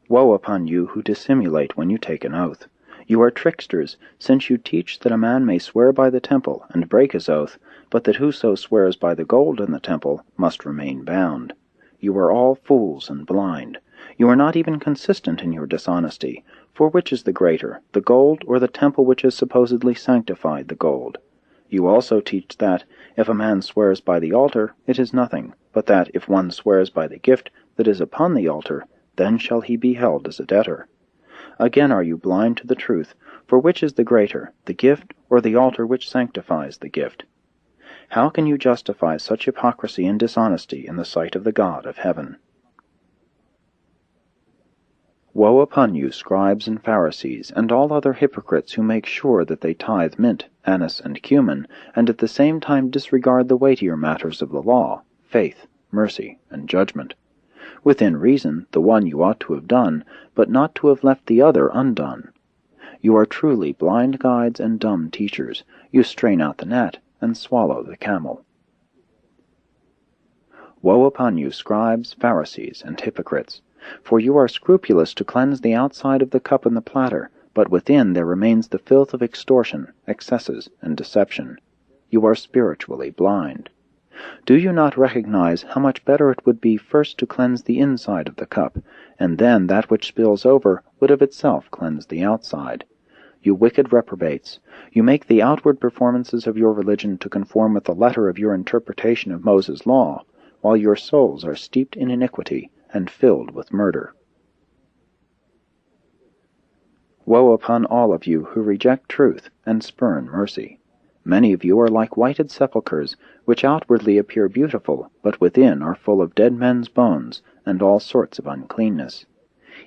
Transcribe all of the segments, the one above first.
Woe upon you who dissimulate when you take an oath! You are tricksters, since you teach that a man may swear by the temple and break his oath, but that whoso swears by the gold in the temple must remain bound. You are all fools and blind. You are not even consistent in your dishonesty, for which is the greater, the gold or the temple which has supposedly sanctified the gold? You also teach that, if a man swears by the altar, it is nothing, but that if one swears by the gift that is upon the altar, then shall he be held as a debtor. Again are you blind to the truth, for which is the greater, the gift or the altar which sanctifies the gift? How can you justify such hypocrisy and dishonesty in the sight of the God of heaven? Woe upon you, scribes and Pharisees, and all other hypocrites who make sure that they tithe mint, anise, and cumin, and at the same time disregard the weightier matters of the law, faith, mercy, and judgment. Within reason, the one you ought to have done, but not to have left the other undone. You are truly blind guides and dumb teachers. You strain out the gnat and swallow the camel. Woe upon you, scribes, Pharisees, and hypocrites! For you are scrupulous to cleanse the outside of the cup and the platter, but within there remains the filth of extortion, excesses, and deception. You are spiritually blind. Do you not recognize how much better it would be first to cleanse the inside of the cup, and then that which spills over would of itself cleanse the outside? You wicked reprobates, you make the outward performances of your religion to conform with the letter of your interpretation of Moses' law, while your souls are steeped in iniquity and filled with murder. Woe upon all of you who reject truth and spurn mercy! Many of you are like whited sepulchres, which outwardly appear beautiful, but within are full of dead men's bones and all sorts of uncleanness.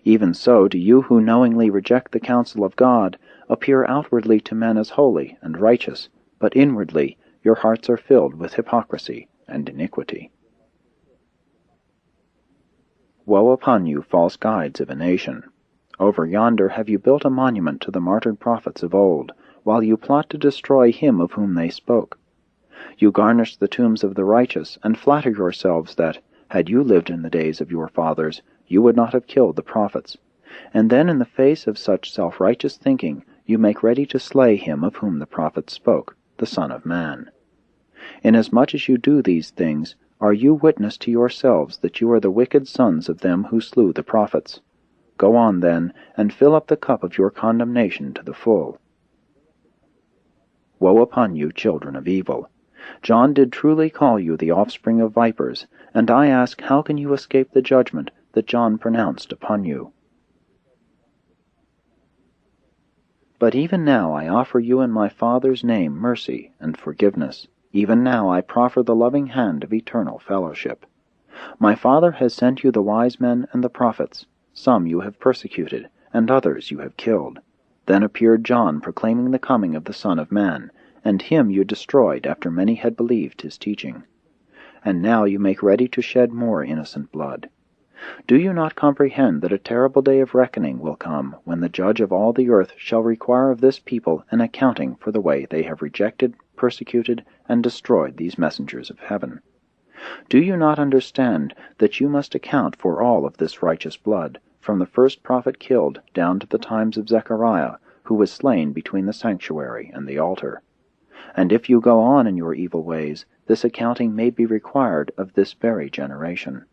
Even so do you who knowingly reject the counsel of God appear outwardly to men as holy and righteous, but inwardly your hearts are filled with hypocrisy and iniquity. Woe upon you, false guides of a nation! Over yonder have you built a monument to the martyred prophets of old, while you plot to destroy him of whom they spoke. You garnish the tombs of the righteous, and flatter yourselves that, had you lived in the days of your fathers, you would not have killed the prophets. And then in the face of such self-righteous thinking, you make ready to slay him of whom the prophets spoke, the Son of Man. Inasmuch as you do these things, are you witness to yourselves that you are the wicked sons of them who slew the prophets? Go on, then, and fill up the cup of your condemnation to the full. Woe upon you, children of evil! John did truly call you the offspring of vipers, and I ask, how can you escape the judgment that John pronounced upon you? But even now I offer you in my Father's name mercy and forgiveness. Even now I proffer the loving hand of eternal fellowship. My Father has sent you the wise men and the prophets. Some you have persecuted, and others you have killed. Then appeared John proclaiming the coming of the Son of Man, and him you destroyed after many had believed his teaching. And now you make ready to shed more innocent blood. Do you not comprehend that a terrible day of reckoning will come, when the Judge of all the earth shall require of this people an accounting for the way they have rejected, persecuted, and destroyed these messengers of heaven? Do you not understand that you must account for all of this righteous blood, from the first prophet killed down to the times of Zechariah, who was slain between the sanctuary and the altar? And if you go on in your evil ways, this accounting may be required of this very generation.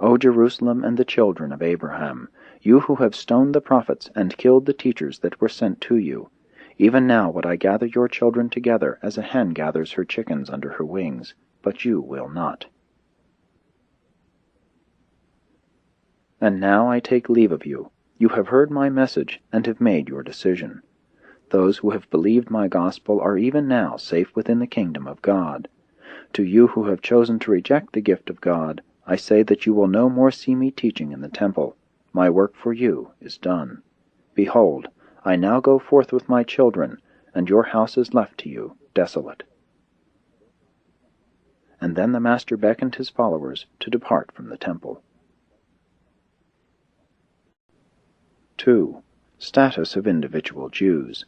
O Jerusalem and the children of Abraham, you who have stoned the prophets and killed the teachers that were sent to you, even now would I gather your children together as a hen gathers her chickens under her wings, but you will not. And now I take leave of you. You have heard my message and have made your decision. Those who have believed my gospel are even now safe within the kingdom of God. To you who have chosen to reject the gift of God, I say that you will no more see me teaching in the temple. My work for you is done. Behold, I now go forth with my children, and your house is left to you desolate. And then the Master beckoned his followers to depart from the temple. 2. Status of individual Jews.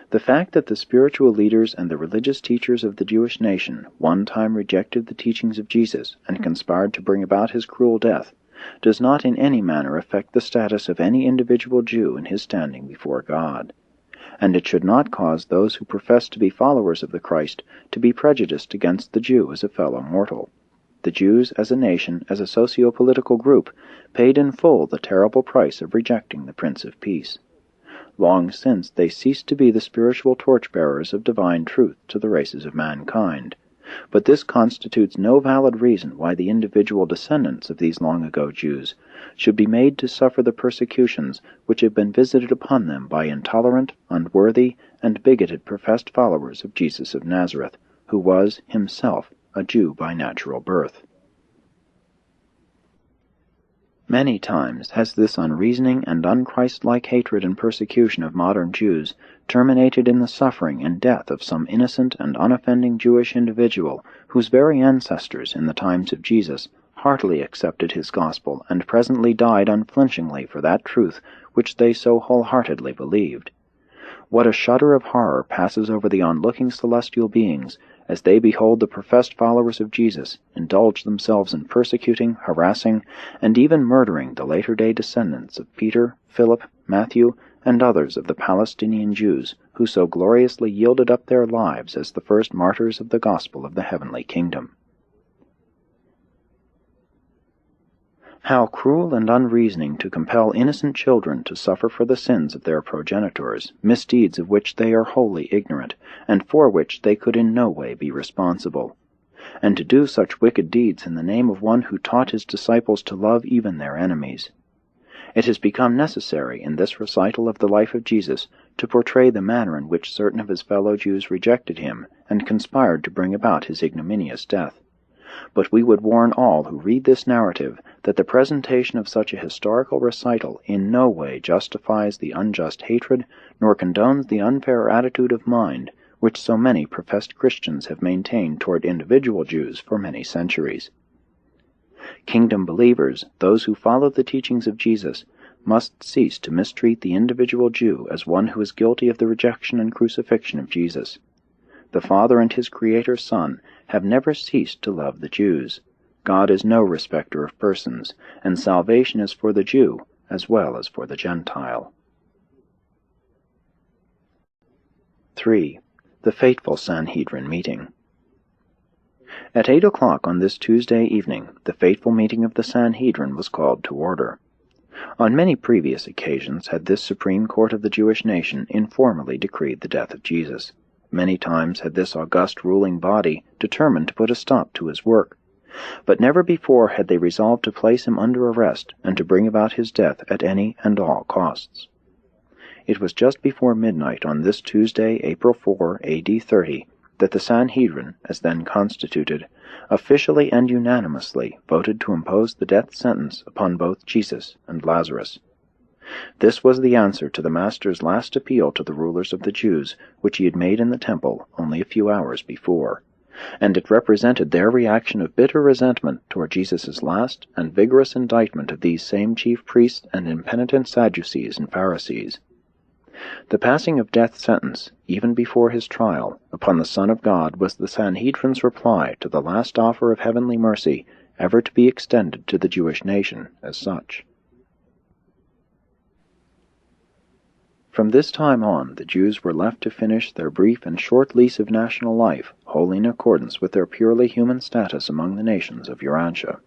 The fact that the spiritual leaders and the religious teachers of the Jewish nation one time rejected the teachings of Jesus and conspired to bring about his cruel death does not in any manner affect the status of any individual Jew in his standing before God, and it should not cause those who profess to be followers of the Christ to be prejudiced against the Jew as a fellow mortal. The Jews as a nation, as a socio-political group, paid in full the terrible price of rejecting the Prince of Peace. Long since they ceased to be the spiritual torch-bearers of divine truth to the races of mankind, but this constitutes no valid reason why the individual descendants of these long-ago Jews should be made to suffer the persecutions which have been visited upon them by intolerant, unworthy, and bigoted professed followers of Jesus of Nazareth, who was, himself, a Jew by natural birth. Many times has this unreasoning and unchristlike hatred and persecution of modern Jews terminated in the suffering and death of some innocent and unoffending Jewish individual whose very ancestors in the times of Jesus heartily accepted his gospel and presently died unflinchingly for that truth which they so wholeheartedly believed. What a shudder of horror passes over the onlooking celestial beings as they behold the professed followers of Jesus indulge themselves in persecuting, harassing, and even murdering the later-day descendants of Peter, Philip, Matthew, and others of the Palestinian Jews who so gloriously yielded up their lives as the first martyrs of the gospel of the heavenly kingdom. How cruel and unreasoning to compel innocent children to suffer for the sins of their progenitors, misdeeds of which they are wholly ignorant, and for which they could in no way be responsible. And to do such wicked deeds in the name of one who taught his disciples to love even their enemies. It has become necessary in this recital of the life of Jesus to portray the manner in which certain of his fellow Jews rejected him and conspired to bring about his ignominious death. But we would warn all who read this narrative that the presentation of such a historical recital in no way justifies the unjust hatred nor condones the unfair attitude of mind which so many professed Christians have maintained toward individual Jews for many centuries. Kingdom believers, those who follow the teachings of Jesus, must cease to mistreat the individual Jew as one who is guilty of the rejection and crucifixion of Jesus. The Father and his Creator Son have never ceased to love the Jews. God is no respecter of persons, and salvation is for the Jew as well as for the Gentile. 3. The fateful Sanhedrin meeting. At 8 o'clock on this Tuesday evening, the fateful meeting of the Sanhedrin was called to order. On many previous occasions had this supreme court of the Jewish nation informally decreed the death of Jesus. Many times had this august ruling body determined to put a stop to his work, but never before had they resolved to place him under arrest and to bring about his death at any and all costs. It was just before midnight on this Tuesday, April 4, A.D. 30, that the Sanhedrin, as then constituted, officially and unanimously voted to impose the death sentence upon both Jesus and Lazarus. This was the answer to the Master's last appeal to the rulers of the Jews, which he had made in the temple only a few hours before, and it represented their reaction of bitter resentment toward Jesus' last and vigorous indictment of these same chief priests and impenitent Sadducees and Pharisees. The passing of death sentence, even before his trial, upon the Son of God was the Sanhedrin's reply to the last offer of heavenly mercy ever to be extended to the Jewish nation as such. From this time on, the Jews were left to finish their brief and short lease of national life, wholly in accordance with their purely human status among the nations of Urantia.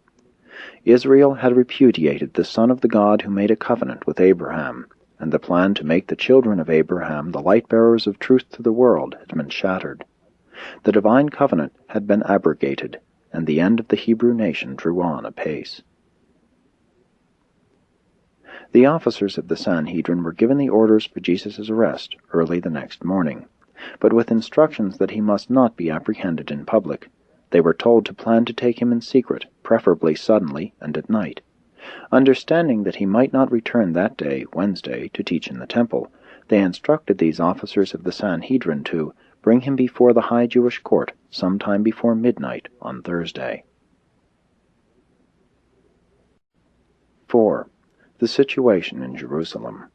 Israel had repudiated the Son of the God who made a covenant with Abraham, and the plan to make the children of Abraham the light-bearers of truth to the world had been shattered. The divine covenant had been abrogated, and the end of the Hebrew nation drew on apace. The officers of the Sanhedrin were given the orders for Jesus' arrest early the next morning, but with instructions that he must not be apprehended in public. They were told to plan to take him in secret, preferably suddenly and at night. Understanding that he might not return that day, Wednesday, to teach in the temple, they instructed these officers of the Sanhedrin to bring him before the high Jewish court sometime before midnight on Thursday. 4. The situation in Jerusalem.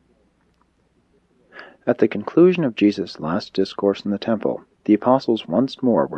At the conclusion of Jesus' last discourse in the temple, the apostles once more were